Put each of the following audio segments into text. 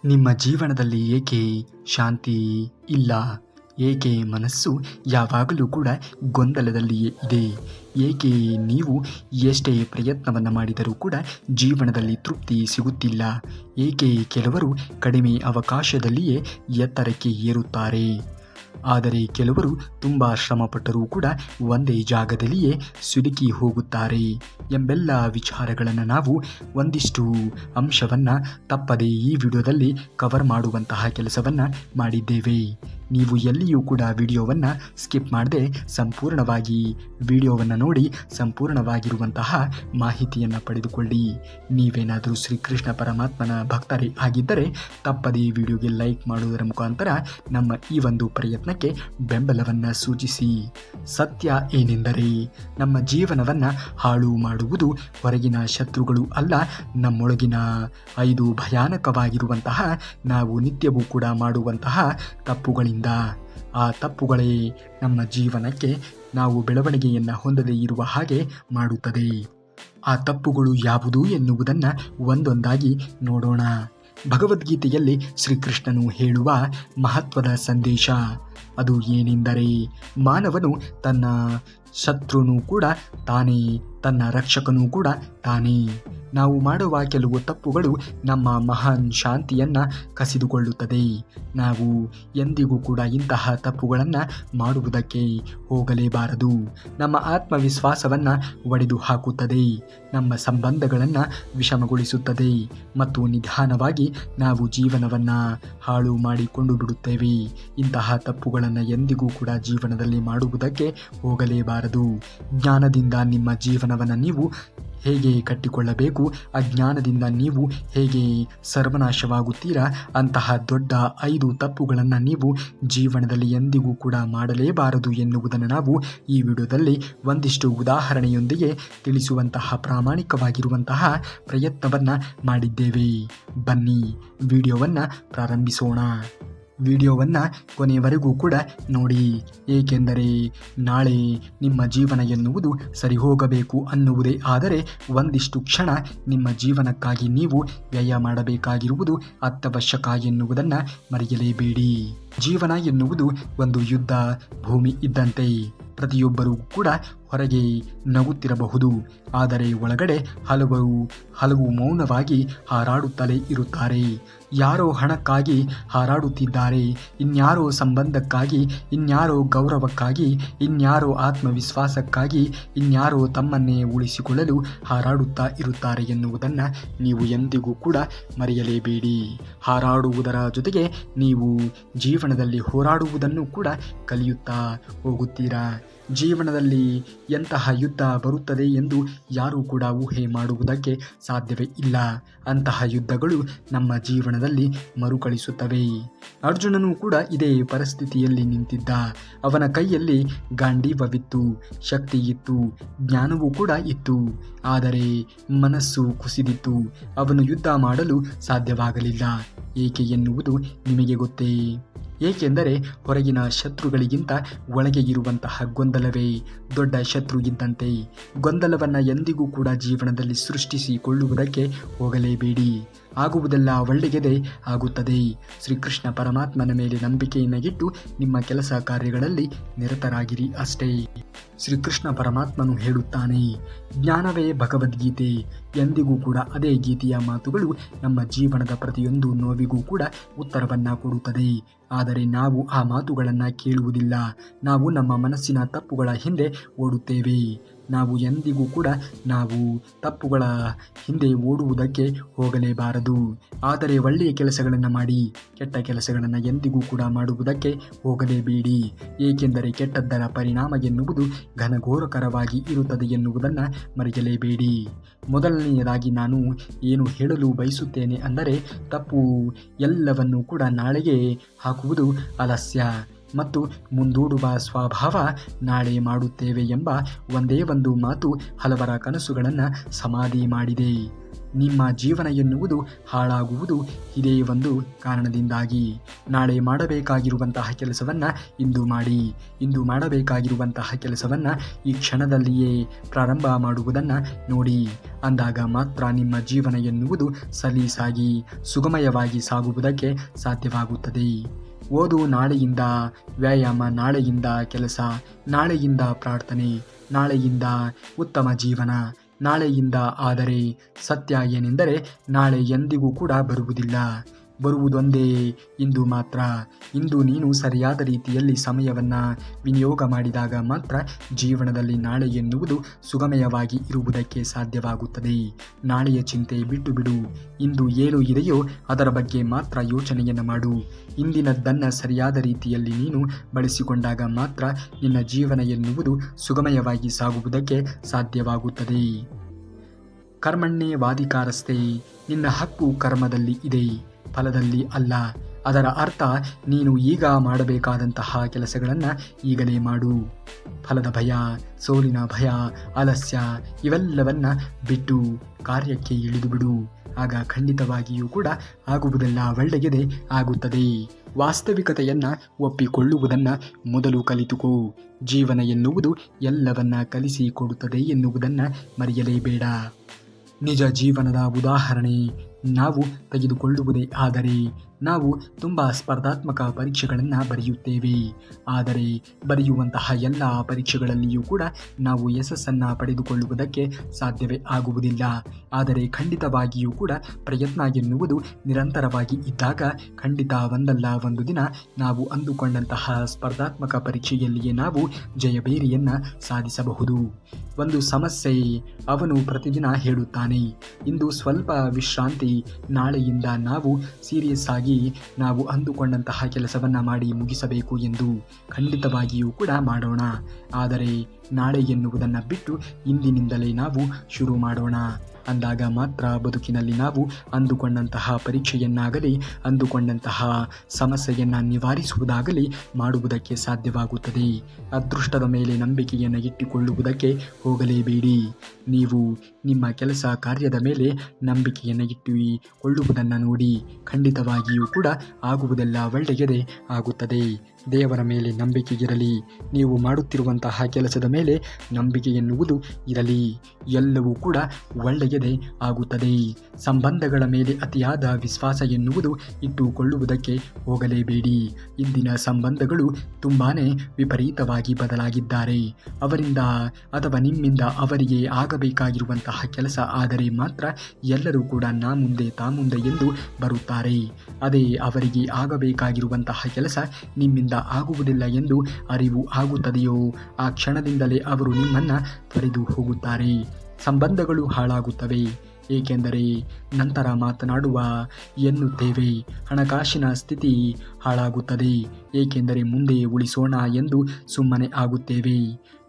ನಿಮ್ಮ ಜೀವನದಲ್ಲಿ ಏಕೆ ಶಾಂತಿ ಇಲ್ಲ? ಏಕೆ ಮನಸ್ಸು ಯಾವಾಗಲೂ ಕೂಡ ಗೊಂದಲದಲ್ಲಿಯೇ ಇದೆ? ಏಕೆ ನೀವು ಎಷ್ಟೇ ಪ್ರಯತ್ನವನ್ನು ಮಾಡಿದರೂ ಕೂಡ ಜೀವನದಲ್ಲಿ ತೃಪ್ತಿ ಸಿಗುತ್ತಿಲ್ಲ? ಏಕೆ ಕೆಲವರು ಕಡಿಮೆ ಅವಕಾಶದಲ್ಲಿಯೇ ಎತ್ತರಕ್ಕೆ ಏರುತ್ತಾರೆ, ಆದರೆ ಕೆಲವರು ತುಂಬ ಶ್ರಮಪಟ್ಟರೂ ಕೂಡ ಒಂದೇ ಜಾಗದಲ್ಲಿಯೇ ಸಿಲುಕಿ ಹೋಗುತ್ತಾರೆ ಎಂಬೆಲ್ಲ ವಿಚಾರಗಳನ್ನು ನಾವು ಒಂದಿಷ್ಟು ಅಂಶವನ್ನು ತಪ್ಪದೇ ಈ ವಿಡಿಯೋದಲ್ಲಿ ಕವರ್ ಮಾಡುವಂತಹ ಕೆಲಸವನ್ನು ಮಾಡಿದ್ದೇವೆ. ನೀವು ಎಲ್ಲಿಯೂ ಕೂಡ ವಿಡಿಯೋವನ್ನು ಸ್ಕಿಪ್ ಮಾಡದೆ ಸಂಪೂರ್ಣವಾಗಿ ವಿಡಿಯೋವನ್ನು ನೋಡಿ ಸಂಪೂರ್ಣವಾಗಿರುವಂತಹ ಮಾಹಿತಿಯನ್ನು ಪಡೆದುಕೊಳ್ಳಿ. ನೀವೇನಾದರೂ ಶ್ರೀಕೃಷ್ಣ ಪರಮಾತ್ಮನ ಭಕ್ತರೇ ಆಗಿದ್ದರೆ ತಪ್ಪದೇ ವಿಡಿಯೋಗೆ ಲೈಕ್ ಮಾಡುವುದರ ಮುಖಾಂತರ ನಮ್ಮ ಈ ಒಂದು ಪ್ರಯತ್ನಕ್ಕೆ ಬೆಂಬಲವನ್ನು ಸೂಚಿಸಿ. ಸತ್ಯ ಏನೆಂದರೆ, ನಮ್ಮ ಜೀವನವನ್ನು ಹಾಳು ಮಾಡುವುದು ಹೊರಗಿನ ಶತ್ರುಗಳು ಅಲ್ಲ, ನಮ್ಮೊಳಗಿನ 5 ಭಯಾನಕವಾಗಿರುವಂತಹ ನಾವು ನಿತ್ಯವೂ ಕೂಡ ಮಾಡುವಂತಹ ತಪ್ಪುಗಳಿಂದ. ಆ ತಪ್ಪುಗಳೇ ನಮ್ಮ ಜೀವನಕ್ಕೆ ನಾವು ಬೆಳವಣಿಗೆಯನ್ನು ಹೊಂದದೇ ಇರುವ ಹಾಗೆ ಮಾಡುತ್ತದೆ. ಆ ತಪ್ಪುಗಳು ಯಾವುದು ಎನ್ನುವುದನ್ನು ಒಂದೊಂದಾಗಿ ನೋಡೋಣ. ಭಗವದ್ಗೀತೆಯಲ್ಲಿ ಶ್ರೀಕೃಷ್ಣನು ಹೇಳುವ ಮಹತ್ವದ ಸಂದೇಶ ಅದು ಏನೆಂದರೆ, ಮಾನವನು ತನ್ನ ಶತ್ರುನೂ ಕೂಡ ತಾನೇ, ತನ್ನ ರಕ್ಷಕನೂ ಕೂಡ ತಾನೇ. ನಾವು ಮಾಡುವ ಕೆಲವು ತಪ್ಪುಗಳು ನಮ್ಮ ಮಹಾನ್ ಶಾಂತಿಯನ್ನು ಕಸಿದುಕೊಳ್ಳುತ್ತದೆ. ನಾವು ಎಂದಿಗೂ ಕೂಡ ಇಂತಹ ತಪ್ಪುಗಳನ್ನು ಮಾಡುವುದಕ್ಕೆ ಹೋಗಲೇಬಾರದು. ನಮ್ಮ ಆತ್ಮವಿಶ್ವಾಸವನ್ನು ಒಡೆದು ಹಾಕುತ್ತದೆ, ನಮ್ಮ ಸಂಬಂಧಗಳನ್ನು ವಿಷಮಗೊಳಿಸುತ್ತದೆ ಮತ್ತು ನಿಧಾನವಾಗಿ ನಾವು ಜೀವನವನ್ನು ಹಾಳು ಮಾಡಿಕೊಂಡು ಬಿಡುತ್ತೇವೆ. ಇಂತಹ ತಪ್ಪುಗಳನ್ನು ಎಂದಿಗೂ ಕೂಡ ಜೀವನದಲ್ಲಿ ಮಾಡುವುದಕ್ಕೆ ಹೋಗಲೇಬಾರದು. ಜ್ಞಾನದಿಂದ ನಿಮ್ಮ ಜೀವನವನ್ನು ನೀವು ಹೇಗೆ ಕಟ್ಟಿಕೊಳ್ಳಬೇಕು, ಅಜ್ಞಾನದಿಂದ ನೀವು ಹೇಗೆ ಸರ್ವನಾಶವಾಗುತ್ತೀರಾ, ಅಂತಹ ದೊಡ್ಡ 5 ತಪ್ಪುಗಳನ್ನು ನೀವು ಜೀವನದಲ್ಲಿ ಎಂದಿಗೂ ಕೂಡ ಮಾಡಲೇಬಾರದು ಎನ್ನುವುದನ್ನು ನಾವು ಈ ವಿಡಿಯೋದಲ್ಲಿ ಒಂದಿಷ್ಟು ಉದಾಹರಣೆಯೊಂದಿಗೆ ತಿಳಿಸುವಂತಹ ಪ್ರಾಮಾಣಿಕವಾಗಿರುವಂತಹ ಪ್ರಯತ್ನವನ್ನು ಮಾಡಿದ್ದೇವೆ. ಬನ್ನಿ ವಿಡಿಯೋವನ್ನು ಪ್ರಾರಂಭಿಸೋಣ. ವಿಡಿಯೋವನ್ನು ಕೊನೆಯವರೆಗೂ ಕೂಡ ನೋಡಿ, ಏಕೆಂದರೆ ನಾಳೆ ನಿಮ್ಮ ಜೀವನ ಎನ್ನುವುದು ಸರಿ ಹೋಗಬೇಕು ಅನ್ನುವುದೇ ಆದರೆ ಒಂದಿಷ್ಟು ಕ್ಷಣ ನಿಮ್ಮ ಜೀವನಕ್ಕಾಗಿ ನೀವು ವ್ಯಯ ಮಾಡಬೇಕಾಗಿರುವುದು ಅತ್ಯವಶ್ಯಕ ಎನ್ನುವುದನ್ನು ಮರೆಯಲೇಬೇಡಿ. ಜೀವನ ಎನ್ನುವುದು ಒಂದು ಯುದ್ಧ ಭೂಮಿ ಇದ್ದಂತೆ. ಪ್ರತಿಯೊಬ್ಬರೂ ಕೂಡ ಹೊರಗೆ ನಗುತ್ತಿರಬಹುದು, ಆದರೆ ಒಳಗಡೆ ಹಲವು ಮೌನವಾಗಿ ಹಾರಾಡುತ್ತಲೇ ಇರುತ್ತಾರೆ. ಯಾರೋ ಹಣಕ್ಕಾಗಿ ಹಾರಾಡುತ್ತಿದ್ದಾರೆ, ಇನ್ಯಾರೋ ಸಂಬಂಧಕ್ಕಾಗಿ, ಇನ್ಯಾರೋ ಗೌರವಕ್ಕಾಗಿ, ಇನ್ಯಾರೋ ಆತ್ಮವಿಶ್ವಾಸಕ್ಕಾಗಿ, ಇನ್ಯಾರೋ ತಮ್ಮನ್ನೇ ಉಳಿಸಿಕೊಳ್ಳಲು ಹಾರಾಡುತ್ತಾ ಇರುತ್ತಾರೆ ಎನ್ನುವುದನ್ನು ನೀವು ಎಂದಿಗೂ ಕೂಡ ಮರೆಯಲೇಬೇಡಿ. ಹಾರಾಡುವುದರ ಜೊತೆಗೆ ನೀವು ಜೀವನದಲ್ಲಿ ಹೋರಾಡುವುದನ್ನು ಕೂಡ ಕಲಿಯುತ್ತಾ ಹೋಗುತ್ತೀರಾ. ಜೀವನದಲ್ಲಿ ಎಂತಹ ಯುದ್ಧ ಬರುತ್ತದೆ ಎಂದು ಯಾರೂ ಕೂಡ ಊಹೆ ಮಾಡುವುದಕ್ಕೆ ಸಾಧ್ಯವೇ ಇಲ್ಲ. ಅಂತಹ ಯುದ್ಧಗಳು ನಮ್ಮ ಜೀವನದಲ್ಲಿ ಮರುಕಳಿಸುತ್ತವೆ. ಅರ್ಜುನನು ಕೂಡ ಇದೇ ಪರಿಸ್ಥಿತಿಯಲ್ಲಿ ನಿಂತಿದ್ದ. ಅವನ ಕೈಯಲ್ಲಿ ಗಾಂಡೀವವಿತ್ತು, ಶಕ್ತಿ ಇತ್ತು, ಜ್ಞಾನವೂ ಕೂಡ ಇತ್ತು, ಆದರೆ ಮನಸ್ಸು ಕುಸಿದಿತ್ತು. ಅವನು ಯುದ್ಧ ಮಾಡಲು ಸಾಧ್ಯವಾಗಲಿಲ್ಲ. ಏಕೆ ಎನ್ನುವುದು ನಿಮಗೆ ಗೊತ್ತೇ? ಏಕೆಂದರೆ ಹೊರಗಿನ ಶತ್ರುಗಳಿಗಿಂತ ಒಳಗೆ ಇರುವಂತಹ ಗೊಂದಲವೇ ದೊಡ್ಡ ಶತ್ರು ಇದ್ದಂತೆ. ಗೊಂದಲವನ್ನು ಎಂದಿಗೂ ಕೂಡ ಜೀವನದಲ್ಲಿ ಸೃಷ್ಟಿಸಿಕೊಳ್ಳುವುದಕ್ಕೆ ಹೋಗಲೇಬೇಡಿ. ಆಗುವುದೆಲ್ಲ ಒಳ್ಳೆಯದೇ ಆಗುತ್ತದೆ. ಶ್ರೀಕೃಷ್ಣ ಪರಮಾತ್ಮನ ಮೇಲೆ ನಂಬಿಕೆಯನ್ನು ಇಟ್ಟು ನಿಮ್ಮ ಕೆಲಸ ಕಾರ್ಯಗಳಲ್ಲಿ ನಿರತರಾಗಿರಿ ಅಷ್ಟೇ. ಶ್ರೀಕೃಷ್ಣ ಪರಮಾತ್ಮನು ಹೇಳುತ್ತಾನೆ, ಜ್ಞಾನವೇ ಭಗವದ್ಗೀತೆ. ಎಂದಿಗೂ ಕೂಡ ಅದೇ ಗೀತೆಯ ಮಾತುಗಳು ನಮ್ಮ ಜೀವನದ ಪ್ರತಿಯೊಂದು ನೋವಿಗೂ ಕೂಡ ಉತ್ತರವನ್ನು ಕೊಡುತ್ತದೆ. ಆದರೆ ನಾವು ಆ ಮಾತುಗಳನ್ನು ಕೇಳುವುದಿಲ್ಲ. ನಾವು ನಮ್ಮ ಮನಸ್ಸಿನ ತಪ್ಪುಗಳ ಹಿಂದೆ ಓಡುತ್ತೇವೆ. ನಾವು ಎಂದಿಗೂ ಕೂಡ ತಪ್ಪುಗಳ ಹಿಂದೆ ಓಡುವುದಕ್ಕೆ ಹೋಗಲೇಬಾರದು. ಆದರೆ ಒಳ್ಳೆಯ ಕೆಲಸಗಳನ್ನು ಮಾಡಿ, ಕೆಟ್ಟ ಕೆಲಸಗಳನ್ನು ಎಂದಿಗೂ ಕೂಡ ಮಾಡುವುದಕ್ಕೆ ಹೋಗಲೇಬೇಡಿ. ಏಕೆಂದರೆ ಕೆಟ್ಟದ್ದರ ಪರಿಣಾಮ ಎನ್ನುವುದು ಘನಘೋರಕರವಾಗಿ ಇರುತ್ತದೆ ಎನ್ನುವುದನ್ನು ಮರೆಯಲೇಬೇಡಿ. ಮೊದಲನೆಯದಾಗಿ ನಾನು ಏನು ಹೇಳಲು ಬಯಸುತ್ತೇನೆ ಅಂದರೆ, ತಪ್ಪು ಎಲ್ಲವನ್ನೂ ಕೂಡ ನಾಳೆಗೆ ಹಾಕುವುದು ಆಲಸ್ಯ ಮತ್ತು ಮುಂದೂಡುವ ಸ್ವಭಾವ. ನಾಳೆ ಮಾಡುತ್ತೇವೆ ಎಂಬ ಒಂದೇ ಒಂದು ಮಾತು ಹಲವರ ಕನಸುಗಳನ್ನು ಸಮಾಧಿ ಮಾಡಿದೆ. ನಿಮ್ಮ ಜೀವನ ಎನ್ನುವುದು ಹಾಳಾಗುವುದು ಇದೇ ಒಂದು ಕಾರಣದಿಂದಾಗಿ. ನಾಳೆ ಮಾಡಬೇಕಾಗಿರುವಂತಹ ಕೆಲಸವನ್ನು ಇಂದು ಮಾಡಿ. ಇಂದು ಮಾಡಬೇಕಾಗಿರುವಂತಹ ಕೆಲಸವನ್ನು ಈ ಕ್ಷಣದಲ್ಲಿಯೇ ಪ್ರಾರಂಭ ಮಾಡುವುದನ್ನು ನೋಡಿ. ಅಂದಾಗ ಮಾತ್ರ ನಿಮ್ಮ ಜೀವನ ಎನ್ನುವುದು ಸಲೀಸಾಗಿ ಸುಗಮಯವಾಗಿ ಸಾಗುವುದಕ್ಕೆ ಸಾಧ್ಯವಾಗುತ್ತದೆ. ಓದು ನಾಳೆಯಿಂದ, ವ್ಯಾಯಾಮ ನಾಳೆಯಿಂದ, ಕೆಲಸ ನಾಳೆಯಿಂದ, ಪ್ರಾರ್ಥನೆ ನಾಳೆಯಿಂದ, ಉತ್ತಮ ಜೀವನ ನಾಳೆಯಿಂದ. ಆದರೆ ಸತ್ಯ ಏನೆಂದರೆ ನಾಳೆ ಎಂದಿಗೂ ಕೂಡ ಬರುವುದಿಲ್ಲ, ಬರುವುದೊಂದೇ ಇಂದು ಮಾತ್ರ. ಇಂದು ನೀನು ಸರಿಯಾದ ರೀತಿಯಲ್ಲಿ ಸಮಯವನ್ನು ವಿನಿಯೋಗ ಮಾಡಿದಾಗ ಮಾತ್ರ ಜೀವನದಲ್ಲಿ ನಾಳೆ ಎನ್ನುವುದು ಸುಗಮಯವಾಗಿ ಇರುವುದಕ್ಕೆ ಸಾಧ್ಯವಾಗುತ್ತದೆ. ನಾಳೆಯ ಚಿಂತೆ ಬಿಟ್ಟು ಬಿಡು. ಇಂದು ಏನು ಇದೆಯೋ ಅದರ ಬಗ್ಗೆ ಮಾತ್ರ ಯೋಚನೆಯನ್ನು ಮಾಡು. ಇಂದಿನದ್ದನ್ನು ಸರಿಯಾದ ರೀತಿಯಲ್ಲಿ ನೀನು ಬಳಸಿಕೊಂಡಾಗ ಮಾತ್ರ ನಿನ್ನ ಜೀವನ ಎನ್ನುವುದು ಸುಗಮಯವಾಗಿ ಸಾಗುವುದಕ್ಕೆ ಸಾಧ್ಯವಾಗುತ್ತದೆ. ಕರ್ಮಣ್ಯೇವಾಧಿಕಾರಸ್ಥೆ, ನಿನ್ನ ಹಕ್ಕು ಕರ್ಮದಲ್ಲಿ ಇದೆ, ಫಲದಲ್ಲಿ ಅಲ್ಲ. ಅದರ ಅರ್ಥ ನೀನು ಈಗ ಮಾಡಬೇಕಾದಂತಹ ಕೆಲಸಗಳನ್ನು ಈಗಲೇ ಮಾಡು. ಫಲದ ಭಯ, ಸೋಲಿನ ಭಯ, ಆಲಸ್ಯ ಇವೆಲ್ಲವನ್ನ ಬಿಟ್ಟು ಕಾರ್ಯಕ್ಕೆ ಇಳಿದು ಬಿಡು. ಆಗ ಖಂಡಿತವಾಗಿಯೂ ಕೂಡ ಆಗುವುದೆಲ್ಲ ಒಳ್ಳೆಯದೇ ಆಗುತ್ತದೆ. ವಾಸ್ತವಿಕತೆಯನ್ನು ಒಪ್ಪಿಕೊಳ್ಳುವುದನ್ನು ಮೊದಲು ಕಲಿತುಕೋ. ಜೀವನ ಎನ್ನುವುದು ಎಲ್ಲವನ್ನ ಕಲಿಸಿಕೊಡುತ್ತದೆ ಎನ್ನುವುದನ್ನು ಮರೆಯಲೇಬೇಡ. ನಿಜ ಜೀವನದ ಉದಾಹರಣೆ ನಾವು ತೆಗೆದುಕೊಳ್ಳುವುದೇ ಆದರೆ ನಾವು ತುಂಬ ಸ್ಪರ್ಧಾತ್ಮಕ ಪರೀಕ್ಷೆಗಳನ್ನು ಬರೆಯುತ್ತೇವೆ. ಆದರೆ ಬರೆಯುವಂತಹ ಎಲ್ಲ ಪರೀಕ್ಷೆಗಳಲ್ಲಿಯೂ ಕೂಡ ನಾವು ಯಶಸ್ಸನ್ನು ಪಡೆದುಕೊಳ್ಳುವುದಕ್ಕೆ ಸಾಧ್ಯವೇ ಆಗುವುದಿಲ್ಲ. ಆದರೆ ಖಂಡಿತವಾಗಿಯೂ ಕೂಡ ಪ್ರಯತ್ನ ಎನ್ನುವುದು ನಿರಂತರವಾಗಿ ಇದ್ದಾಗ ಖಂಡಿತ ಒಂದಲ್ಲ ಒಂದು ದಿನ ನಾವು ಅಂದುಕೊಂಡಂತಹ ಸ್ಪರ್ಧಾತ್ಮಕ ಪರೀಕ್ಷೆಯಲ್ಲಿಯೇ ನಾವು ಜಯಭೇರಿಯನ್ನು ಸಾಧಿಸಬಹುದು. ಒಂದು ಸಮಸ್ಯೆ, ಅವನು ಪ್ರತಿದಿನ ಹೇಳುತ್ತಾನೆ, ಇಂದು ಸ್ವಲ್ಪ ವಿಶ್ರಾಂತಿ, ನಾಳೆಯಿಂದ ನಾವು ಸೀರಿಯಸ್ ಆಗಿ ನಾವು ಅಂದುಕೊಂಡಂತಹ ಕೆಲಸವನ್ನು ಮಾಡಿ ಮುಗಿಸಬೇಕು ಎಂದು. ಖಂಡಿತವಾಗಿಯೂ ಕೂಡ ಮಾಡೋಣ. ಆದರೆ ನಾಳೆ ಎನ್ನುವುದನ್ನು ಬಿಟ್ಟು ಇಂದಿನಿಂದಲೇ ನಾವು ಶುರು ಮಾಡೋಣ. ಅಂದಾಗ ಮಾತ್ರ ಬದುಕಿನಲ್ಲಿ ನಾವು ಅಂದುಕೊಂಡಂತಹ ಪರೀಕ್ಷೆಯನ್ನಾಗಲಿ ಅಂದುಕೊಂಡಂತಹ ಸಮಸ್ಯೆಯನ್ನು ನಿವಾರಿಸುವುದಾಗಲಿ ಮಾಡುವುದಕ್ಕೆ ಸಾಧ್ಯವಾಗುತ್ತದೆ. ಅದೃಷ್ಟದ ಮೇಲೆ ನಂಬಿಕೆಯನ್ನು ಇಟ್ಟುಕೊಳ್ಳುವುದಕ್ಕೆ ಹೋಗಲೇಬೇಡಿ. ನೀವು ನಿಮ್ಮ ಕೆಲಸ ಕಾರ್ಯದ ಮೇಲೆ ನಂಬಿಕೆಯನ್ನು ಇಟ್ಟುಕೊಳ್ಳುವುದನ್ನು ನೋಡಿ. ಖಂಡಿತವಾಗಿಯೂ ಕೂಡ ಆಗುವುದೆಲ್ಲ ಒಳ್ಳೆಯದೇ ಆಗುತ್ತದೆ. ದೇವರ ಮೇಲೆ ನಂಬಿಕೆ ಇರಲಿ. ನೀವು ಮಾಡುತ್ತಿರುವಂತಹ ಕೆಲಸದ ಮೇಲೆ ನಂಬಿಕೆ ಎನ್ನುವುದು ಇರಲಿ. ಎಲ್ಲವೂ ಕೂಡ ಒಳ್ಳೆಯದೇ ಆಗುತ್ತದೆ. ಸಂಬಂಧಗಳ ಮೇಲೆ ಅತಿಯಾದ ವಿಶ್ವಾಸ ಎನ್ನುವುದು ಇಟ್ಟುಕೊಳ್ಳುವುದಕ್ಕೆ ಹೋಗಲೇಬೇಡಿ. ಇಂದಿನ ಸಂಬಂಧಗಳು ತುಂಬಾ ವಿಪರೀತವಾಗಿ ಬದಲಾಗಿದ್ದಾರೆ. ಅವರಿಂದ ಅಥವಾ ನಿಮ್ಮಿಂದ ಅವರಿಗೆ ಆಗಬೇಕಾಗಿರುವಂತಹ ಕೆಲಸ ಆದರೆ ಮಾತ್ರ ಎಲ್ಲರೂ ಕೂಡ ನಾ ಮುಂದೆ ತಾ ಮುಂದೆ ಎಂದು ಬರುತ್ತಾರೆ. ಅದೇ ಅವರಿಗೆ ಆಗಬೇಕಾಗಿರುವಂತಹ ಕೆಲಸ ನಿಮ್ಮಿಂದ ಆಗುವುದಿಲ್ಲ ಎಂದು ಅರಿವು ಆಗುತ್ತದೆಯೋ ಆ ಕ್ಷಣದಿಂದಲೇ ಅವರು ನಿಮ್ಮನ್ನು ತೊರೆದು ಹೋಗುತ್ತಾರೆ. ಸಂಬಂಧಗಳು ಹಾಳಾಗುತ್ತವೆ. ಏಕೆಂದರೆ ನಂತರ ಮಾತನಾಡುವ ಎನ್ನುತ್ತೇವೆ. ಹಣಕಾಸಿನ ಸ್ಥಿತಿ ಹಾಳಾಗುತ್ತದೆ. ಏಕೆಂದರೆ ಮುಂದೆ ಉಳಿಸೋಣ ಎಂದು ಸುಮ್ಮನೆ ಆಗುತ್ತೇವೆ.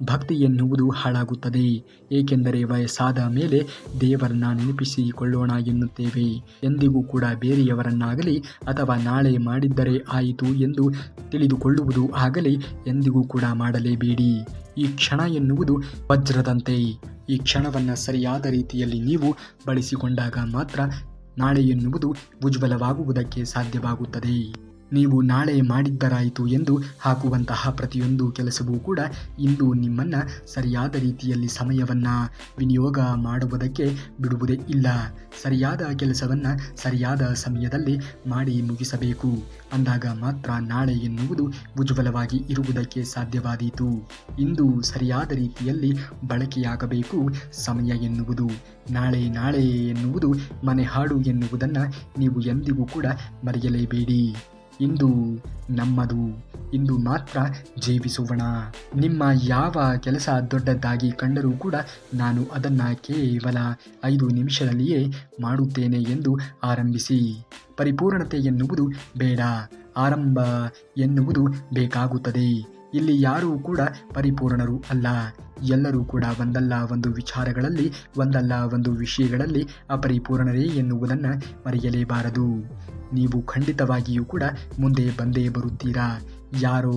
ಭಕ್ತಿ ಎನ್ನುವುದು ಹಾಳಾಗುತ್ತದೆ. ಏಕೆಂದರೆ ವಯಸ್ಸಾದ ಮೇಲೆ ದೇವರನ್ನ ನೆನಪಿಸಿಕೊಳ್ಳೋಣ ಎನ್ನುತ್ತೇವೆ. ಎಂದಿಗೂ ಕೂಡ ಬೇರೆಯವರನ್ನಾಗಲಿ ಅಥವಾ ನಾಳೆ ಮಾಡಿದ್ದರೆ ಆಯಿತು ಎಂದು ತಿಳಿದುಕೊಳ್ಳುವುದು ಆಗಲಿ ಎಂದಿಗೂ ಕೂಡ ಮಾಡಲೇಬೇಡಿ. ಈ ಕ್ಷಣ ಎನ್ನುವುದು ವಜ್ರದಂತೆ. ಈ ಕ್ಷಣವನ್ನು ಸರಿಯಾದ ರೀತಿಯಲ್ಲಿ ನೀವು ಬಳಸಿಕೊಂಡಾಗ ಮಾತ್ರ ನಾಳೆ ಎನ್ನುವುದು ಉಜ್ವಲವಾಗುವುದಕ್ಕೆ ಸಾಧ್ಯವಾಗುತ್ತದೆ. ನೀವು ನಾಳೆ ಮಾಡಿದ್ದರಾಯಿತು ಎಂದು ಹಾಕುವಂತಹ ಪ್ರತಿಯೊಂದು ಕೆಲಸವೂ ಕೂಡ ಇಂದು ನಿಮ್ಮನ್ನು ಸರಿಯಾದ ರೀತಿಯಲ್ಲಿ ಸಮಯವನ್ನು ವಿನಿಯೋಗ ಮಾಡುವುದಕ್ಕೆ ಬಿಡುವುದೇ ಇಲ್ಲ. ಸರಿಯಾದ ಕೆಲಸವನ್ನು ಸರಿಯಾದ ಸಮಯದಲ್ಲಿ ಮಾಡಿ ಮುಗಿಸಬೇಕು. ಅಂದಾಗ ಮಾತ್ರ ನಾಳೆ ಎನ್ನುವುದು ಉಜ್ವಲವಾಗಿ ಇರುವುದಕ್ಕೆ ಸಾಧ್ಯವಾದೀತು. ಇಂದು ಸರಿಯಾದ ರೀತಿಯಲ್ಲಿ ಬಳಕೆಯಾಗಬೇಕು ಸಮಯ ಎನ್ನುವುದು. ನಾಳೆ ನಾಳೆ ಎನ್ನುವುದು ಮನೆ ಹಾಡು ಎನ್ನುವುದನ್ನು ನೀವು ಎಂದಿಗೂ ಕೂಡ ಮರೆಯಲೇಬೇಡಿ. ಇಂದು ನಮ್ಮದು, ಇಂದು ಮಾತ್ರ ಜೀವಿಸೋಣ. ನಿಮ್ಮ ಯಾವ ಕೆಲಸ ದೊಡ್ಡದಾಗಿ ಕಂಡರೂ ಕೂಡ ನಾನು ಅದನ್ನು ಕೇವಲ 5 ನಿಮಿಷದಲ್ಲಿಯೇ ಮಾಡುತ್ತೇನೆ ಎಂದು ಆರಂಭಿಸಿ. ಪರಿಪೂರ್ಣತೆ ಎನ್ನುವುದು ಬೇಡ, ಆರಂಭ ಎನ್ನುವುದು ಬೇಕಾಗುತ್ತದೆ. ಇಲ್ಲಿ ಯಾರೂ ಕೂಡ ಪರಿಪೂರ್ಣರು ಅಲ್ಲ. ಎಲ್ಲರೂ ಕೂಡ ಒಂದಲ್ಲ ಒಂದು ವಿಚಾರಗಳಲ್ಲಿ ಒಂದಲ್ಲ ಒಂದು ವಿಷಯಗಳಲ್ಲಿ ಅಪರಿಪೂರ್ಣರೇ ಎನ್ನುವುದನ್ನು ಮರೆಯಲೇಬಾರದು. ನೀವು ಖಂಡಿತವಾಗಿಯೂ ಕೂಡ ಮುಂದೆ ಬಂದೇ ಬರುತ್ತೀರಾ. ಯಾರೋ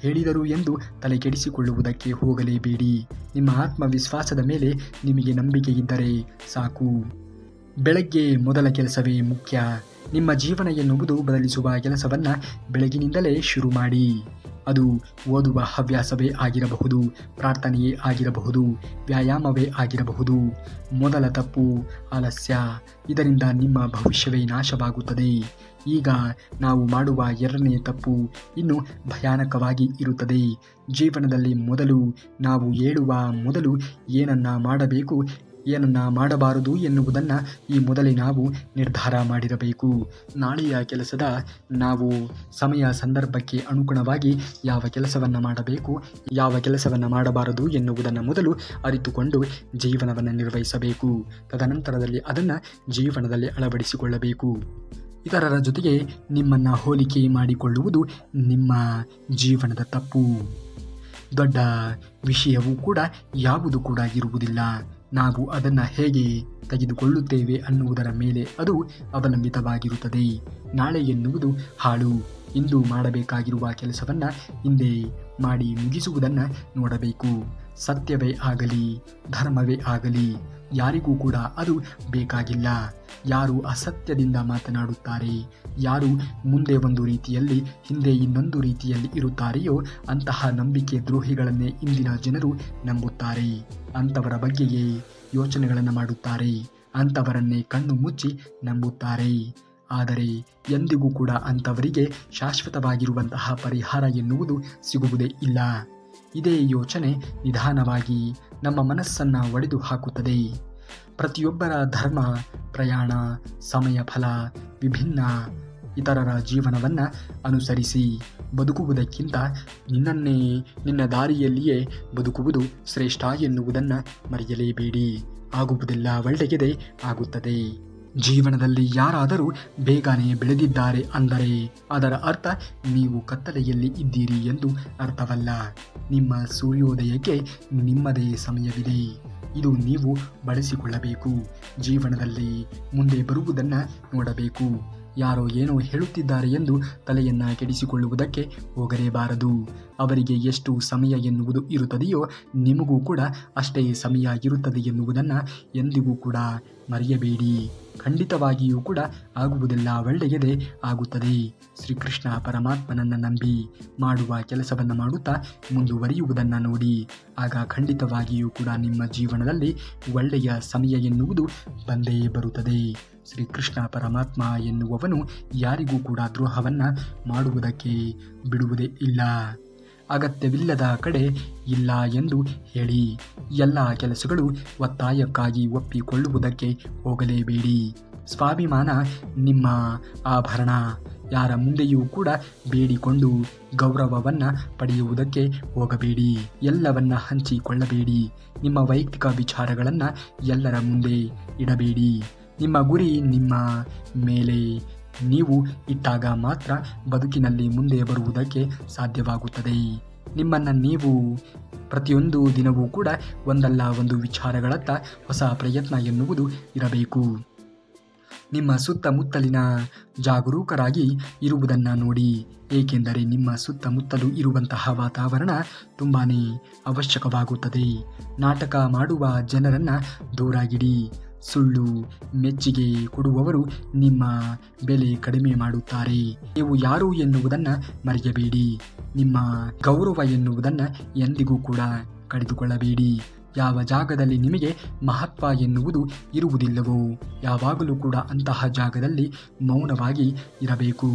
ಹೇಳಿದರು ಎಂದು ತಲೆಕೆಡಿಸಿಕೊಳ್ಳುವುದಕ್ಕೆ ಹೋಗಲೇಬೇಡಿ. ನಿಮ್ಮ ಆತ್ಮವಿಶ್ವಾಸದ ಮೇಲೆ ನಿಮಗೆ ನಂಬಿಕೆ ಇದ್ದರೆ ಸಾಕು. ಬೆಳಗ್ಗೆ ಮೊದಲ ಕೆಲಸವೇ ಮುಖ್ಯ. ನಿಮ್ಮ ಜೀವನ ಎನ್ನುವುದು ಬದಲಿಸುವ ಕೆಲಸವನ್ನು ಬೆಳಗಿನಿಂದಲೇ ಶುರು ಮಾಡಿ. ಅದು ಓದುವ ಹವ್ಯಾಸವೇ ಆಗಿರಬಹುದು, ಪ್ರಾರ್ಥನೆಯೇ ಆಗಿರಬಹುದು, ವ್ಯಾಯಾಮವೇ ಆಗಿರಬಹುದು. ಮೊದಲ ತಪ್ಪು ಆಲಸ್ಯ. ಇದರಿಂದ ನಿಮ್ಮ ಭವಿಷ್ಯವೇ ನಾಶವಾಗುತ್ತದೆ. ಈಗ ನಾವು ಮಾಡುವ ಎರಡನೇ ತಪ್ಪು ಇನ್ನೂ ಭಯಾನಕವಾಗಿ ಇರುತ್ತದೆ. ಜೀವನದಲ್ಲಿ ಮೊದಲು ನಾವು ಏಳುವ ಮೊದಲು ಏನನ್ನ ಮಾಡಬೇಕು, ಏನನ್ನ ಮಾಡಬಾರದು ಎನ್ನುವುದನ್ನು ಈ ಮೊದಲೇ ನಾವು ನಿರ್ಧಾರ ಮಾಡಿರಬೇಕು. ನಾಳೆಯ ಕೆಲಸದ ನಾವು ಸಮಯ ಸಂದರ್ಭಕ್ಕೆ ಅನುಗುಣವಾಗಿ ಯಾವ ಕೆಲಸವನ್ನು ಮಾಡಬೇಕು, ಯಾವ ಕೆಲಸವನ್ನು ಮಾಡಬಾರದು ಎನ್ನುವುದನ್ನು ಮೊದಲು ಅರಿತುಕೊಂಡು ಜೀವನವನ್ನು ನಿರ್ವಹಿಸಬೇಕು. ತದನಂತರದಲ್ಲಿ ಅದನ್ನು ಜೀವನದಲ್ಲಿ ಅಳವಡಿಸಿಕೊಳ್ಳಬೇಕು. ಇತರರ ಜೊತೆಗೆ ನಿಮ್ಮನ್ನು ಹೋಲಿಕೆ ಮಾಡಿಕೊಳ್ಳುವುದು ನಿಮ್ಮ ಜೀವನದ ತಪ್ಪು. ದೊಡ್ಡ ವಿಷಯವೂ ಕೂಡ ಯಾವುದು ಕೂಡ ಇರುವುದಿಲ್ಲ. ನಾವು ಅದನ್ನು ಹೇಗೆ ತೆಗೆದುಕೊಳ್ಳುತ್ತೇವೆ ಅನ್ನುವುದರ ಮೇಲೆ ಅದು ಅವಲಂಬಿತವಾಗಿರುತ್ತದೆ. ನಾಳೆ ಎನ್ನುವುದು ಹಾಳು. ಇಂದು ಮಾಡಬೇಕಾಗಿರುವ ಕೆಲಸವನ್ನು ಹಿಂದೆ ಮಾಡಿ ಮುಗಿಸುವುದನ್ನು ನೋಡಬೇಕು. ಸತ್ಯವೇ ಆಗಲಿ, ಧರ್ಮವೇ ಆಗಲಿ, ಯಾರಿಗೂ ಕೂಡ ಅದು ಬೇಕಾಗಿಲ್ಲ. ಯಾರು ಅಸತ್ಯದಿಂದ ಮಾತನಾಡುತ್ತಾರೆ, ಯಾರು ಮುಂದೆ ಒಂದು ರೀತಿಯಲ್ಲಿ ಹಿಂದೆ ಇನ್ನೊಂದು ರೀತಿಯಲ್ಲಿ ಇರುತ್ತಾರೆಯೋ ಅಂತಹ ನಂಬಿಕೆ ದ್ರೋಹಿಗಳನ್ನೇ ಇಂದಿನ ಜನರು ನಂಬುತ್ತಾರೆ. ಅಂಥವರ ಬಗ್ಗೆಯೇ ಯೋಚನೆಗಳನ್ನು ಮಾಡುತ್ತಾರೆ, ಅಂಥವರನ್ನೇ ಕಣ್ಣು ಮುಚ್ಚಿ ನಂಬುತ್ತಾರೆ. ಆದರೆ ಎಂದಿಗೂ ಕೂಡ ಅಂಥವರಿಗೆ ಶಾಶ್ವತವಾಗಿರುವಂತಹ ಪರಿಹಾರ ಎನ್ನುವುದು ಸಿಗುವುದೇ ಇಲ್ಲ. ಇದೇ ಯೋಚನೆ ನಿಧಾನವಾಗಿ ನಮ್ಮ ಮನಸ್ಸನ್ನು ಒಡೆದು ಹಾಕುತ್ತದೆ. ಪ್ರತಿಯೊಬ್ಬರ ಧರ್ಮ, ಪ್ರಯಾಣ, ಸಮಯ, ಫಲ ವಿಭಿನ್ನ. ಇತರರ ಜೀವನವನ್ನು ಅನುಸರಿಸಿ ಬದುಕುವುದಕ್ಕಿಂತ ನಿನ್ನ ದಾರಿಯಲ್ಲಿಯೇ ಬದುಕುವುದು ಶ್ರೇಷ್ಠ ಎನ್ನುವುದನ್ನು ಮರೆಯಲೇಬೇಡಿ. ಆಗುವುದೆಲ್ಲ ಒಳ್ಳೆಯದೇ ಆಗುತ್ತದೆ. ಜೀವನದಲ್ಲಿ ಯಾರಾದರೂ ಬೇಗನೆ ಬೆಳೆದಿದ್ದಾರೆ ಅಂದರೆ ಅದರ ಅರ್ಥ ನೀವು ಕತ್ತಲೆಯಲ್ಲಿ ಇದ್ದೀರಿ ಎಂದು ಅರ್ಥವಲ್ಲ. ನಿಮ್ಮ ಸೂರ್ಯೋದಯಕ್ಕೆ ನಿಮ್ಮದೇ ಸಮಯವಿದೆ. ಇದು ನೀವು ಬಳಸಿಕೊಳ್ಳಬೇಕು. ಜೀವನದಲ್ಲಿ ಮುಂದೆ ಬರುವುದನ್ನು ನೋಡಬೇಕು. ಯಾರೋ ಏನೋ ಹೇಳುತ್ತಿದ್ದಾರೆ ಎಂದು ತಲೆಯನ್ನು ಕೆಡಿಸಿಕೊಳ್ಳುವುದಕ್ಕೆ ಹೋಗಲೇಬಾರದು. ಅವರಿಗೆ ಎಷ್ಟು ಸಮಯ ಎನ್ನುವುದು ಇರುತ್ತದೆಯೋ ನಿಮಗೂ ಕೂಡ ಅಷ್ಟೇ ಸಮಯ ಇರುತ್ತದೆ ಎನ್ನುವುದನ್ನು ಎಂದಿಗೂ ಕೂಡ ಮರೆಯಬೇಡಿ. ಖಂಡಿತವಾಗಿಯೂ ಕೂಡ ಆಗುವುದೆಲ್ಲ ಒಳ್ಳೆಯದೇ ಆಗುತ್ತದೆ. ಶ್ರೀಕೃಷ್ಣ ಪರಮಾತ್ಮನನ್ನು ನಂಬಿ ಮಾಡುವ ಕೆಲಸವನ್ನು ಮಾಡುತ್ತಾ ಮುಂದುವರಿಯುವುದನ್ನು ನೋಡಿ. ಆಗ ಖಂಡಿತವಾಗಿಯೂ ಕೂಡ ನಿಮ್ಮ ಜೀವನದಲ್ಲಿ ಒಳ್ಳೆಯ ಸಮಯ ಎನ್ನುವುದು ಬಂದೇ ಬರುತ್ತದೆ. ಶ್ರೀಕೃಷ್ಣ ಪರಮಾತ್ಮ ಎನ್ನುವವನು ಯಾರಿಗೂ ಕೂಡ ದ್ರೋಹವನ್ನು ಮಾಡುವುದಕ್ಕೆ ಬಿಡುವುದೇ ಇಲ್ಲ. ಅಗತ್ಯವಿಲ್ಲದ ಕಡೆ ಇಲ್ಲ ಎಂದು ಹೇಳಿ. ಎಲ್ಲ ಕೆಲಸಗಳು ಒತ್ತಾಯಕ್ಕಾಗಿ ಒಪ್ಪಿಕೊಳ್ಳುವುದಕ್ಕೆ ಹೋಗಲೇಬೇಡಿ. ಸ್ವಾಭಿಮಾನ ನಿಮ್ಮ ಆಭರಣ. ಯಾರ ಮುಂದೆಯೂ ಕೂಡ ಬೇಡಿಕೊಂಡು ಗೌರವವನ್ನು ಪಡೆಯುವುದಕ್ಕೆ ಹೋಗಬೇಡಿ. ಎಲ್ಲವನ್ನ ಹಂಚಿಕೊಳ್ಳಬೇಡಿ. ನಿಮ್ಮ ವೈಯಕ್ತಿಕ ವಿಚಾರಗಳನ್ನು ಎಲ್ಲರ ಮುಂದೆ ಇಡಬೇಡಿ. ನಿಮ್ಮ ಗುರಿ ನಿಮ್ಮ ಮೇಲೆ ನೀವು ಇಟ್ಟಾಗ ಮಾತ್ರ ಬದುಕಿನಲ್ಲಿ ಮುಂದೆ ಬರುವುದಕ್ಕೆ ಸಾಧ್ಯವಾಗುತ್ತದೆ. ನಿಮ್ಮನ್ನು ನೀವು ಪ್ರತಿಯೊಂದು ದಿನವೂ ಕೂಡ ಒಂದಲ್ಲ ಒಂದು ವಿಚಾರಗಳತ್ತ ಹೊಸ ಪ್ರಯತ್ನ ಎನ್ನುವುದು ಇರಬೇಕು. ನಿಮ್ಮ ಸುತ್ತಮುತ್ತಲಿನ ಜಾಗರೂಕರಾಗಿ ಇರುವುದನ್ನು ನೋಡಿ. ಏಕೆಂದರೆ ನಿಮ್ಮ ಸುತ್ತಮುತ್ತಲೂ ಇರುವಂತಹ ವಾತಾವರಣ ತುಂಬಾ ಅವಶ್ಯಕವಾಗುತ್ತದೆ. ನಾಟಕ ಮಾಡುವ ಜನರನ್ನು ದೂರಾಗಿಡಿ. ಸುಳ್ಳು ಮೆಚ್ಚುಗೆ ಕೊಡುವವರು ನಿಮ್ಮ ಬೆಲೆ ಕಡಿಮೆ ಮಾಡುತ್ತಾರೆ. ನೀವು ಯಾರು ಎನ್ನುವುದನ್ನು ಮರೆಯಬೇಡಿ. ನಿಮ್ಮ ಗೌರವ ಎನ್ನುವುದನ್ನು ಎಂದಿಗೂ ಕೂಡ ಕಳೆದುಕೊಳ್ಳಬೇಡಿ. ಯಾವ ಜಾಗದಲ್ಲಿ ನಿಮಗೆ ಮಹತ್ವ ಎನ್ನುವುದು ಇರುವುದಿಲ್ಲವೋ ಯಾವಾಗಲೂ ಕೂಡ ಅಂತಹ ಜಾಗದಲ್ಲಿ ಮೌನವಾಗಿ ಇರಬೇಕು.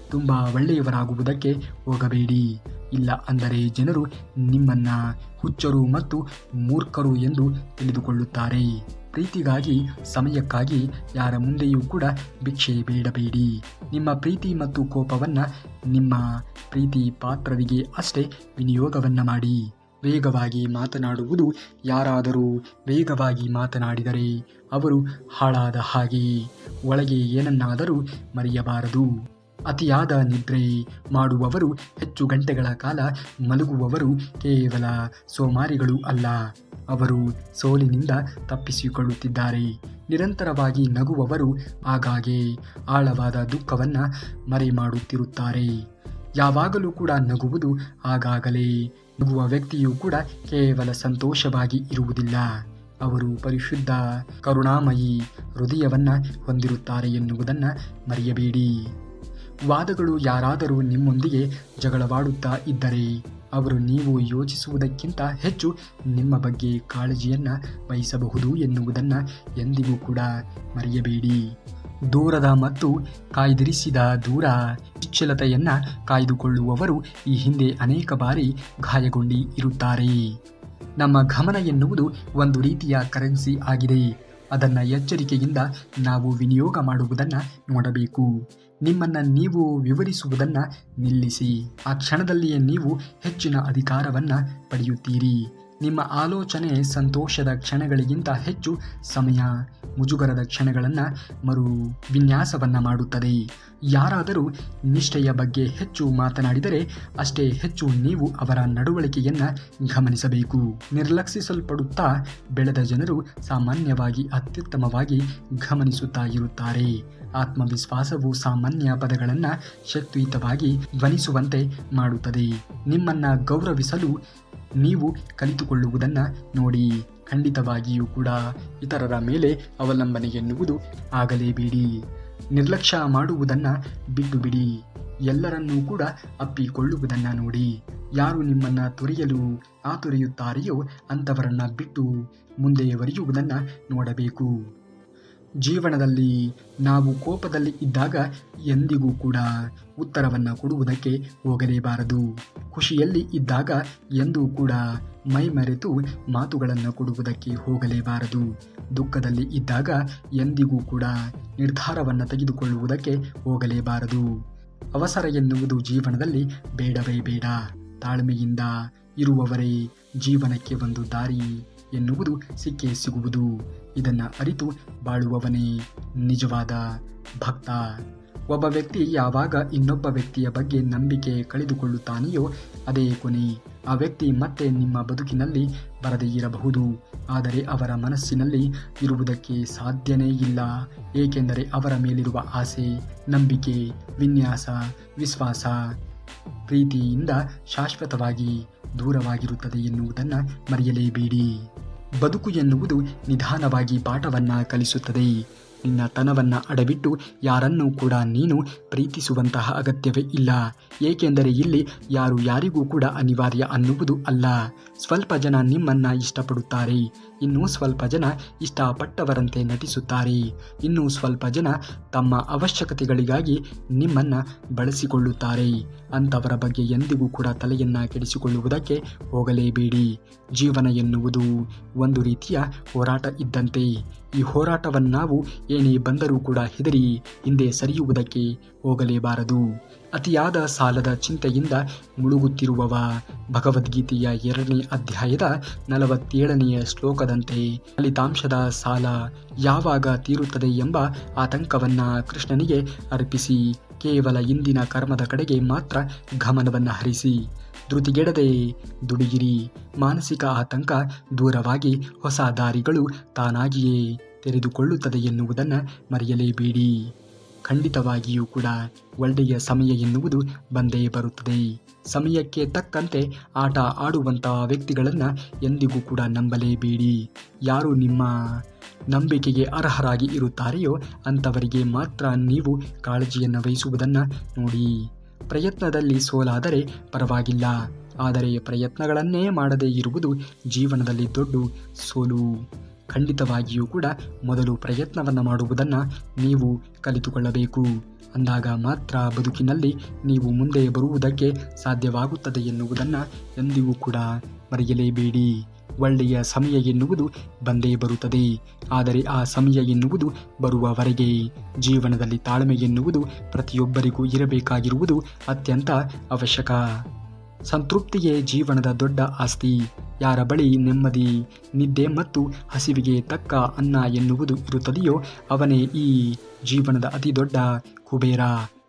ತುಂಬ ಒಳ್ಳೆಯವರಾಗುವುದಕ್ಕೆ ಹೋಗಬೇಡಿ. ಇಲ್ಲ ಅಂದರೆ ಜನರು ನಿಮ್ಮನ್ನು ಹುಚ್ಚರು ಮತ್ತು ಮೂರ್ಖರು ಎಂದು ತಿಳಿದುಕೊಳ್ಳುತ್ತಾರೆ. ಪ್ರೀತಿಗಾಗಿ ಸಮಯಕ್ಕಾಗಿ ಯಾರ ಮುಂದೆಯೂ ಕೂಡ ಭಿಕ್ಷೆ ಬೇಡಬೇಡಿ. ನಿಮ್ಮ ಪ್ರೀತಿ ಮತ್ತು ಕೋಪವನ್ನು ನಿಮ್ಮ ಪ್ರೀತಿ ಪಾತ್ರರಿಗೆ ಅಷ್ಟೇ ವಿನಿಯೋಗವನ್ನು ಮಾಡಿ. ವೇಗವಾಗಿ ಮಾತನಾಡುವುದು. ಯಾರಾದರೂ ವೇಗವಾಗಿ ಮಾತನಾಡಿದರೆ ಅವರು ಹಾಳಾದ ಹಾಗೆ. ಒಳಗೆ ಏನನ್ನಾದರೂ ಮರೆಯಬಾರದು. ಅತಿಯಾದ ನಿದ್ರೆ ಮಾಡುವವರು, ಹೆಚ್ಚು ಗಂಟೆಗಳ ಕಾಲ ಮಲಗುವವರು ಕೇವಲ ಸೋಮಾರಿಗಳು ಅಲ್ಲ, ಅವರು ಸೋಲಿನಿಂದ ತಪ್ಪಿಸಿಕೊಳ್ಳುತ್ತಿದ್ದಾರೆ. ನಿರಂತರವಾಗಿ ನಗುವವರು ಆಗಾಗ್ಗೆ ಆಳವಾದ ದುಃಖವನ್ನು ಮರೆಮಾಡುತ್ತಿರುತ್ತಾರೆ. ಯಾವಾಗಲೂ ಕೂಡ ನಗುವುದು ಆಗಾಗಲೇ. ನಗುವ ವ್ಯಕ್ತಿಯೂ ಕೂಡ ಕೇವಲ ಸಂತೋಷವಾಗಿ ಇರುವುದಿಲ್ಲ. ಅವರು ಪರಿಶುದ್ಧ ಕರುಣಾಮಯಿ ಹೃದಯವನ್ನು ಹೊಂದಿರುತ್ತಾರೆ ಎನ್ನುವುದನ್ನು ಮರೆಯಬೇಡಿ. ವಾದಗಳು ಯಾರಾದರೂ ನಿಮ್ಮೊಂದಿಗೆ ಜಗಳವಾಡುತ್ತಾ ಇದ್ದರೆ ಅವರು ನೀವು ಯೋಚಿಸುವುದಕ್ಕಿಂತ ಹೆಚ್ಚು ನಿಮ್ಮ ಬಗ್ಗೆ ಕಾಳಜಿಯನ್ನು ವಹಿಸಬಹುದು ಎನ್ನುವುದನ್ನು ಎಂದಿಗೂ ಕೂಡ ಮರೆಯಬೇಡಿ. ದೂರದ ಮತ್ತು ಕಾಯ್ದಿರಿಸಿದ ದೂರ ನಿಶ್ಚಲತೆಯನ್ನು ಕಾಯ್ದುಕೊಳ್ಳುವವರು ಈ ಹಿಂದೆ ಅನೇಕ ಬಾರಿ ಗಾಯಗೊಂಡು ಇರುತ್ತಾರೆ. ನಮ್ಮ ಗಮನ ಎನ್ನುವುದು ಒಂದು ರೀತಿಯ ಕರೆನ್ಸಿ ಆಗಿದೆ. ಅದನ್ನು ಎಚ್ಚರಿಕೆಯಿಂದ ನಾವು ವಿನಿಯೋಗ ಮಾಡುವುದನ್ನು ನೋಡಬೇಕು. ನಿಮ್ಮನ್ನು ನೀವು ವಿವರಿಸುವುದನ್ನು ನಿಲ್ಲಿಸಿ. ಆ ಕ್ಷಣದಲ್ಲಿಯೇ ನೀವು ಹೆಚ್ಚಿನ ಅಧಿಕಾರವನ್ನು ಪಡೆಯುತ್ತೀರಿ. ನಿಮ್ಮ ಆಲೋಚನೆ ಸಂತೋಷದ ಕ್ಷಣಗಳಿಗಿಂತ ಹೆಚ್ಚು ಸಮಯ ಮುಜುಗರದ ಕ್ಷಣಗಳನ್ನು ಮರು ವಿನ್ಯಾಸವನ್ನು ಮಾಡುತ್ತದೆ. ಯಾರಾದರೂ ನಿಷ್ಠೆಯ ಬಗ್ಗೆ ಹೆಚ್ಚು ಮಾತನಾಡಿದರೆ ಅಷ್ಟೇ ಹೆಚ್ಚು ನೀವು ಅವರ ನಡವಳಿಕೆಯನ್ನು ಗಮನಿಸಬೇಕು. ನಿರ್ಲಕ್ಷಿಸಲ್ಪಡುತ್ತಾ ಬೆಳೆದ ಜನರು ಸಾಮಾನ್ಯವಾಗಿ ಅತ್ಯುತ್ತಮವಾಗಿ ಗಮನಿಸುತ್ತಾ ಇರುತ್ತಾರೆ. ಆತ್ಮವಿಶ್ವಾಸವು ಸಾಮಾನ್ಯ ಪದಗಳನ್ನು ಶಕ್ತಿಯುತವಾಗಿ ಧ್ವನಿಸುವಂತೆ ಮಾಡುತ್ತದೆ. ನಿಮ್ಮನ್ನು ಗೌರವಿಸಲು ನೀವು ಕಲಿತುಕೊಳ್ಳುವುದನ್ನು ನೋಡಿ. ಖಂಡಿತವಾಗಿಯೂ ಕೂಡ ಇತರರ ಮೇಲೆ ಅವಲಂಬನೆ ಎನ್ನುವುದು ಆಗಲೇಬೇಡಿ. ನಿರ್ಲಕ್ಷ್ಯ ಮಾಡುವುದನ್ನು ಬಿಟ್ಟು ಬಿಡಿ. ಎಲ್ಲರನ್ನೂ ಕೂಡ ಅಪ್ಪಿಕೊಳ್ಳುವುದನ್ನು ನೋಡಿ. ಯಾರು ನಿಮ್ಮನ್ನು ತೊರೆಯಲು ಆತುರೆಯುತ್ತಾರೆಯೋ ಅಂಥವರನ್ನು ಬಿಟ್ಟು ಮುಂದೆಯವರೆಯುವುದನ್ನು ನೋಡಬೇಕು. ಜೀವನದಲ್ಲಿ ನಾವು ಕೋಪದಲ್ಲಿ ಇದ್ದಾಗ ಎಂದಿಗೂ ಕೂಡ ಉತ್ತರವನ್ನು ಕೊಡುವುದಕ್ಕೆ ಹೋಗಲೇಬಾರದು. ಖುಷಿಯಲ್ಲಿ ಇದ್ದಾಗ ಎಂದೂ ಕೂಡ ಮೈಮರೆತು ಮಾತುಗಳನ್ನು ಕೊಡುವುದಕ್ಕೆ ಹೋಗಲೇಬಾರದು. ದುಃಖದಲ್ಲಿ ಇದ್ದಾಗ ಎಂದಿಗೂ ಕೂಡ ನಿರ್ಧಾರವನ್ನು ತೆಗೆದುಕೊಳ್ಳುವುದಕ್ಕೆ ಹೋಗಲೇಬಾರದು. ಅವಸರ ಎನ್ನುವುದು ಜೀವನದಲ್ಲಿ ಬೇಡವೇ ಬೇಡ. ತಾಳ್ಮೆಯಿಂದ ಇರುವವರೇ ಜೀವನಕ್ಕೆ ಒಂದು ದಾರಿ ಎನ್ನುವುದು ಸಿಕ್ಕೇ ಸಿಗುವುದು. ಇದನ್ನು ಅರಿತು ಬಾಳುವವನೇ ನಿಜವಾದ ಭಕ್ತ. ಒಬ್ಬ ವ್ಯಕ್ತಿ ಯಾವಾಗ ಇನ್ನೊಬ್ಬ ವ್ಯಕ್ತಿಯ ಬಗ್ಗೆ ನಂಬಿಕೆ ಕಳೆದುಕೊಳ್ಳುತ್ತಾನೆಯೋ ಅದೇ ಕೊನೆ. ಆ ವ್ಯಕ್ತಿ ಮತ್ತೆ ನಿಮ್ಮ ಬದುಕಿನಲ್ಲಿ ಬರದೇ ಇರಬಹುದು, ಆದರೆ ಅವರ ಮನಸ್ಸಿನಲ್ಲಿ ಇರುವುದಕ್ಕೆ ಸಾಧ್ಯನೇ ಇಲ್ಲ. ಏಕೆಂದರೆ ಅವರ ಮೇಲಿರುವ ಆಸೆ, ನಂಬಿಕೆ, ವಿನ್ಯಾಸ, ವಿಶ್ವಾಸ ಪ್ರೀತಿಯಿಂದ ಶಾಶ್ವತವಾಗಿ ದೂರವಾಗಿರುತ್ತದೆ ಎನ್ನುವುದನ್ನು ಮರೆಯಲೇಬೇಡಿ. ಬದುಕು ಎನ್ನುವುದು ನಿಧಾನವಾಗಿ ಪಾಠವನ್ನು ಕಲಿಸುತ್ತದೆ. ನಿನ್ನ ತನವನ್ನು ಅಡವಿಟ್ಟು ಯಾರನ್ನೂ ಕೂಡ ನೀನು ಪ್ರೀತಿಸುವಂತಹ ಅಗತ್ಯವೇ ಇಲ್ಲ. ಏಕೆಂದರೆ ಇಲ್ಲಿ ಯಾರು ಯಾರಿಗೂ ಕೂಡ ಅನಿವಾರ್ಯ ಅನ್ನುವುದು ಅಲ್ಲ. ಸ್ವಲ್ಪ ಜನ ನಿಮ್ಮನ್ನು ಇಷ್ಟಪಡುತ್ತಾರೆ, ಇನ್ನೂ ಸ್ವಲ್ಪ ಜನ ಇಷ್ಟಪಟ್ಟವರಂತೆ ನಟಿಸುತ್ತಾರೆ, ಇನ್ನೂ ಸ್ವಲ್ಪ ಜನ ತಮ್ಮ ಅವಶ್ಯಕತೆಗಳಿಗಾಗಿ ನಿಮ್ಮನ್ನು ಬಳಸಿಕೊಳ್ಳುತ್ತಾರೆ. ಅಂಥವರ ಬಗ್ಗೆ ಎಂದಿಗೂ ಕೂಡ ತಲೆಯನ್ನು ಕೆಡಿಸಿಕೊಳ್ಳುವುದಕ್ಕೆ ಹೋಗಲೇಬೇಡಿ. ಜೀವನ ಎನ್ನುವುದು ಒಂದು ರೀತಿಯ ಹೋರಾಟ ಇದ್ದಂತೆ. ಈ ಹೋರಾಟವನ್ನು ನಾವು ಏನೇ ಬಂದರೂ ಕೂಡ ಹೆದರಿ ಹಿಂದೆ ಸರಿಯುವುದಕ್ಕೆ ಹೋಗಲೇಬಾರದು. ಅತಿಯಾದ ಸಾಲದ ಚಿಂತೆಯಿಂದ ಮುಳುಗುತ್ತಿರುವವ ಭಗವದ್ಗೀತೆಯ 2ನೇ ಅಧ್ಯಾಯದ 47ನೆಯ ಶ್ಲೋಕದಂತೆ ಫಲಿತಾಂಶದ ಸಾಲ ಯಾವಾಗ ತೀರುತ್ತದೆ ಎಂಬ ಆತಂಕವನ್ನು ಕೃಷ್ಣನಿಗೆ ಅರ್ಪಿಸಿ ಕೇವಲ ಇಂದಿನ ಕರ್ಮದ ಕಡೆಗೆ ಮಾತ್ರ ಗಮನವನ್ನು ಹರಿಸಿ ಧೃತಿಗೆಡದೆ ದುಡಿಯಿರಿ. ಮಾನಸಿಕ ಆತಂಕ ದೂರವಾಗಿ ಹೊಸ ದಾರಿಗಳು ತಾನಾಗಿಯೇ ತೆರೆದುಕೊಳ್ಳುತ್ತದೆ ಎನ್ನುವುದನ್ನು ಮರೆಯಲೇಬೇಡಿ. ಖಂಡಿತವಾಗಿಯೂ ಕೂಡ ಒಳ್ಳೆಯ ಸಮಯ ಎನ್ನುವುದು ಬಂದೇ ಬರುತ್ತದೆ. ಸಮಯಕ್ಕೆ ತಕ್ಕಂತೆ ಆಟ ಆಡುವಂತಹ ವ್ಯಕ್ತಿಗಳನ್ನು ಎಂದಿಗೂ ಕೂಡ ನಂಬಲೇಬೇಡಿ. ಯಾರು ನಿಮ್ಮ ನಂಬಿಕೆಗೆ ಅರ್ಹರಾಗಿ ಇರುತ್ತಾರೆಯೋ ಅಂಥವರಿಗೆ ಮಾತ್ರ ನೀವು ಕಾಳಜಿಯನ್ನು ವಹಿಸುವುದನ್ನು ನೋಡಿ. ಪ್ರಯತ್ನದಲ್ಲಿ ಸೋಲಾದರೆ ಪರವಾಗಿಲ್ಲ, ಆದರೆ ಪ್ರಯತ್ನಗಳನ್ನೇ ಮಾಡದೇ ಇರುವುದು ಜೀವನದಲ್ಲಿ ದೊಡ್ಡ ಸೋಲು. ಖಂಡಿತವಾಗಿಯೂ ಕೂಡ ಮೊದಲು ಪ್ರಯತ್ನವನ್ನು ಮಾಡುವುದನ್ನು ನೀವು ಕಲಿತುಕೊಳ್ಳಬೇಕು. ಅಂದಾಗ ಮಾತ್ರ ಬದುಕಿನಲ್ಲಿ ನೀವು ಮುಂದೆ ಬರುವುದಕ್ಕೆ ಸಾಧ್ಯವಾಗುತ್ತದೆ ಎನ್ನುವುದನ್ನು ಎಂದಿಗೂ ಕೂಡ ಮರೆಯಲೇಬೇಡಿ. ಒಳ್ಳೆಯ ಸಮಯ ಎನ್ನುವುದು ಬಂದೇ ಬರುತ್ತದೆ, ಆದರೆ ಆ ಸಮಯ ಎನ್ನುವುದು ಬರುವವರೆಗೆ ಜೀವನದಲ್ಲಿ ತಾಳ್ಮೆ ಎನ್ನುವುದು ಪ್ರತಿಯೊಬ್ಬರಿಗೂ ಇರಬೇಕಾಗಿರುವುದು ಅತ್ಯಂತ ಅವಶ್ಯಕ. ಸಂತೃಪ್ತಿಯೇ ಜೀವನದ ದೊಡ್ಡ ಆಸ್ತಿ. ಯಾರ ಬಳಿ ನೆಮ್ಮದಿ, ನಿದ್ದೆ ಮತ್ತು ಹಸಿವಿಗೆ ತಕ್ಕ ಅನ್ನ ಎನ್ನುವುದು ಇರುತ್ತದೆಯೋ ಅವನೇ ಈ ಜೀವನದ ಅತಿ ದೊಡ್ಡ ಕುಬೇರ.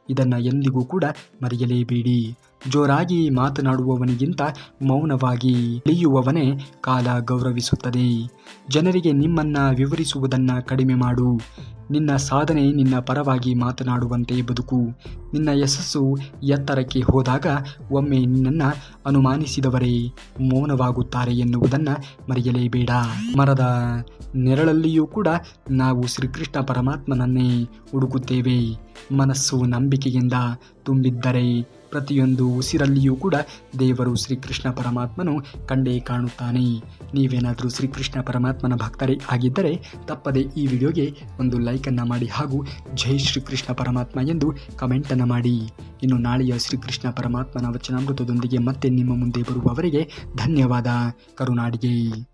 ಇದನ್ನು ಎಂದಿಗೂ ಕೂಡ ಮರೆಯಲೇಬೇಡಿ. ಜೋರಾಗಿ ಮಾತನಾಡುವವನಿಗಿಂತ ಮೌನವಾಗಿ ಉಳಿಯುವವನೇ ಕಾಲ ಗೌರವಿಸುತ್ತದೆ. ಜನರಿಗೆ ನಿಮ್ಮನ್ನು ವಿವರಿಸುವುದನ್ನು ಕಡಿಮೆ ಮಾಡು. ನಿನ್ನ ಸಾಧನೆ ನಿನ್ನ ಪರವಾಗಿ ಮಾತನಾಡುವಂತೆ ಬದುಕು. ನಿನ್ನ ಯಶಸ್ಸು ಎತ್ತರಕ್ಕೆ ಹೋದಾಗ ಒಮ್ಮೆ ನಿನ್ನನ್ನು ಅನುಮಾನಿಸಿದವರೇ ಮೌನವಾಗುತ್ತಾರೆ ಎನ್ನುವುದನ್ನು ಮರೆಯಲೇಬೇಡ. ಮರದ ನೆರಳಲ್ಲಿಯೂ ಕೂಡ ನಾವು ಶ್ರೀಕೃಷ್ಣ ಪರಮಾತ್ಮನನ್ನೇ ಹುಡುಕುತ್ತೇವೆ. ಮನಸ್ಸು ನಂಬಿಕೆಯಿಂದ ತುಂಬಿದ್ದರೆ ಪ್ರತಿಯೊಂದು ಉಸಿರಲ್ಲಿಯೂ ಕೂಡ ದೇವರು ಶ್ರೀಕೃಷ್ಣ ಪರಮಾತ್ಮನು ಕಂಡೇ ಕಾಣುತ್ತಾನೆ. ನೀವೇನಾದರೂ ಶ್ರೀಕೃಷ್ಣ ಪರಮಾತ್ಮನ ಭಕ್ತರೇ ಆಗಿದ್ದರೆ ತಪ್ಪದೆ ಈ ವಿಡಿಯೋಗೆ ಒಂದು ಲೈಕನ್ನು ಮಾಡಿ ಹಾಗೂ ಜೈ ಶ್ರೀಕೃಷ್ಣ ಪರಮಾತ್ಮ ಎಂದು ಕಮೆಂಟನ್ನು ಮಾಡಿ. ಇನ್ನು ನಾಳೆಯ ಶ್ರೀಕೃಷ್ಣ ಪರಮಾತ್ಮನ ವಚನಾಮೃತದೊಂದಿಗೆ ಮತ್ತೆ ನಿಮ್ಮ ಮುಂದೆ ಬರುವವರೆಗೆ ಧನ್ಯವಾದ. ಕರುನಾಡಿಗೆ.